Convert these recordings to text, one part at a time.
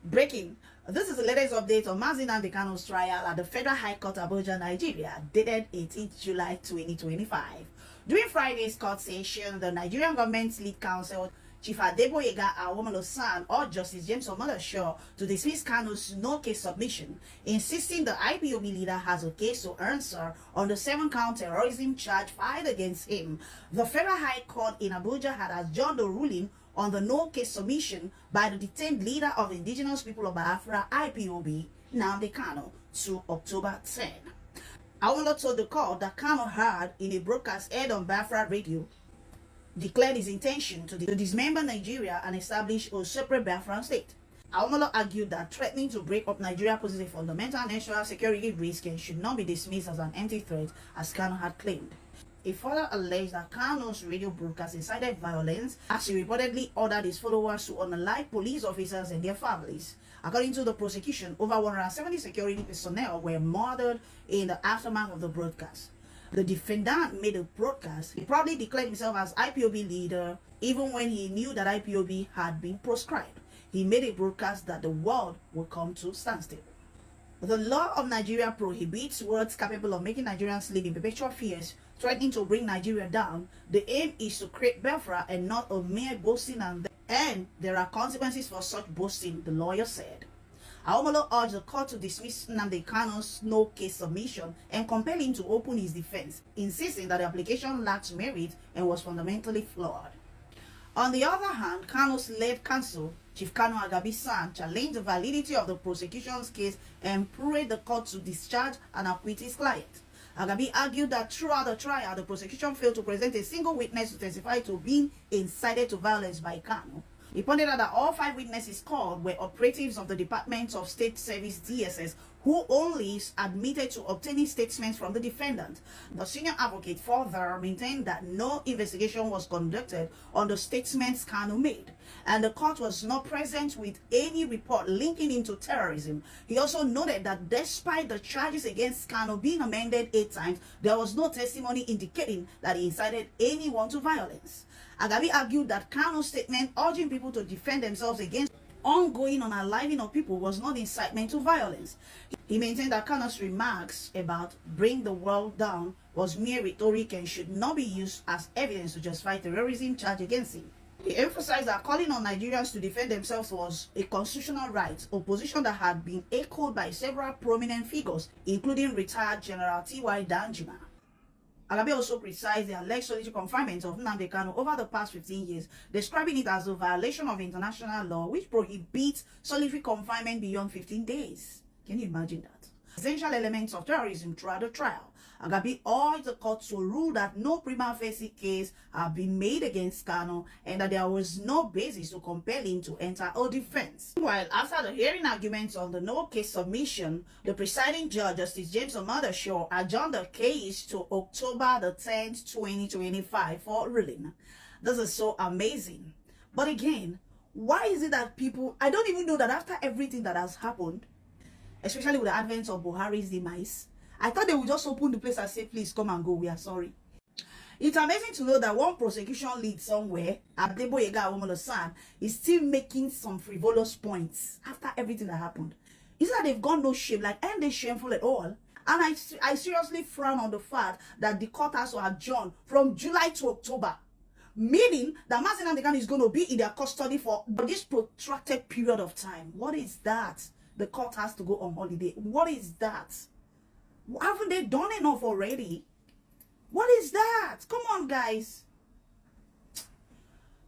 Breaking. This is the latest update on Nnamdi Kanu'S trial at the Federal High Court, Abuja, Nigeria, dated 18th July 2025. During Friday's court session, the Nigerian government's lead counsel, Chief Adeboyega urged Justice James Omodosho to dismiss Kanu'S no-case submission, insisting the IPOB leader has a case to answer on the 7-count terrorism charge filed against him. The Federal High Court in Abuja had adjourned the ruling on the no-case submission by the detained leader of the Indigenous People of Biafra, IPOB, Nnamdi Kanu, to October 10. Awolo told the court that Kanu had, in a broadcast aired on Biafra radio, declared his intention to dismember Nigeria and establish a separate Biafran state. Awolo argued that threatening to break up Nigeria poses a fundamental national security risk and should not be dismissed as an empty threat, as Kanu had claimed. He further alleged that Kanu'S radio broadcast incited violence, as he reportedly ordered his followers to unalive police officers and their families. According to the prosecution, over 170 security personnel were murdered in the aftermath of the broadcast. The defendant made a broadcast. He proudly declared himself as IPOB leader, even when he knew that IPOB had been proscribed. He made a broadcast that the world would come to standstill. The law of Nigeria prohibits words capable of making Nigerians live in perpetual fears, threatening to bring Nigeria down. The aim is to create Biafra and not a mere boasting, and there are consequences for such boasting, the lawyer said. Awolo urged the court to dismiss Nnamdi Kanu'S no-case submission and compel him to open his defense, insisting that the application lacked merit and was fundamentally flawed. On the other hand, Kanu'S lead counsel, Chief Kanu Agabi-san, challenged the validity of the prosecution's case and prayed the court to discharge and acquit his client. Agabi argued that throughout the trial, the prosecution failed to present a single witness to testify to being incited to violence by Kanu. He pointed out that all 5 witnesses called were operatives of the Department of State Service (DSS), who only admitted to obtaining statements from the defendant. The senior advocate further maintained that no investigation was conducted on the statements Kanu made, and the court was not present with any report linking him to terrorism. He also noted that despite the charges against Kanu being amended 8 times, there was no testimony indicating that he incited anyone to violence. Agabi argued that Kanu's statement urging people to defend themselves against ongoing unaliving of people was not incitement to violence. He maintained that Kanu's remarks about bring the world down was mere rhetoric and should not be used as evidence to justify terrorism charge against him. He emphasized that calling on Nigerians to defend themselves was a constitutional right, a position that had been echoed by several prominent figures, including retired General T.Y. Danjuma. Agabi also criticized the alleged solitary confinement of Nnamdi Kanu over the past 15 years, describing it as a violation of international law which prohibits solitary confinement beyond 15 days. Can you imagine that? Essential elements of terrorism throughout the trial. Agabi urged the court to rule that no prima facie case had been made against Kanu and that there was no basis to compel him to enter a defense. While after the hearing arguments on the no-case submission, the presiding judge, Justice James Omodosho, adjourned the case to October the 10th, 2025 for ruling. This is so amazing. But again, why is it that people, I don't even know that after everything that has happened, especially with the advent of Buhari's demise, I thought they would just open the place and say, please come and go, we are sorry. It's amazing to know that one prosecution lead somewhere, Adeboyega, is still making some frivolous points after everything that happened. It's that they've got no shame, like, aren't they shameful at all? And I seriously frown on the fact that the court has to adjourn from July to October, meaning that Nnamdi Kanu is going to be in their custody for this protracted period of time. What is that? The court has to go on holiday. What is that? Haven't they done enough already? What is that? Come on, guys.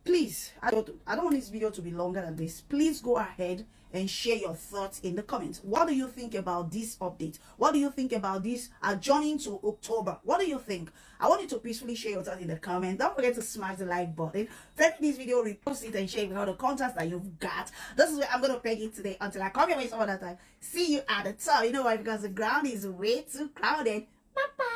Please, I don't want this video to be longer than this. Please go ahead and share your thoughts in the comments. What do you think about this update? What do you think about this adjourning to October? What do you think? I want you to peacefully share your thoughts in the comments. Don't forget to smash the like button. Favorite this video, repost it, and share it with all the contacts that you've got. This is where I'm going to peg it today until I come your way some other time. See you at the top. You know why? Because the ground is way too crowded. Bye-bye.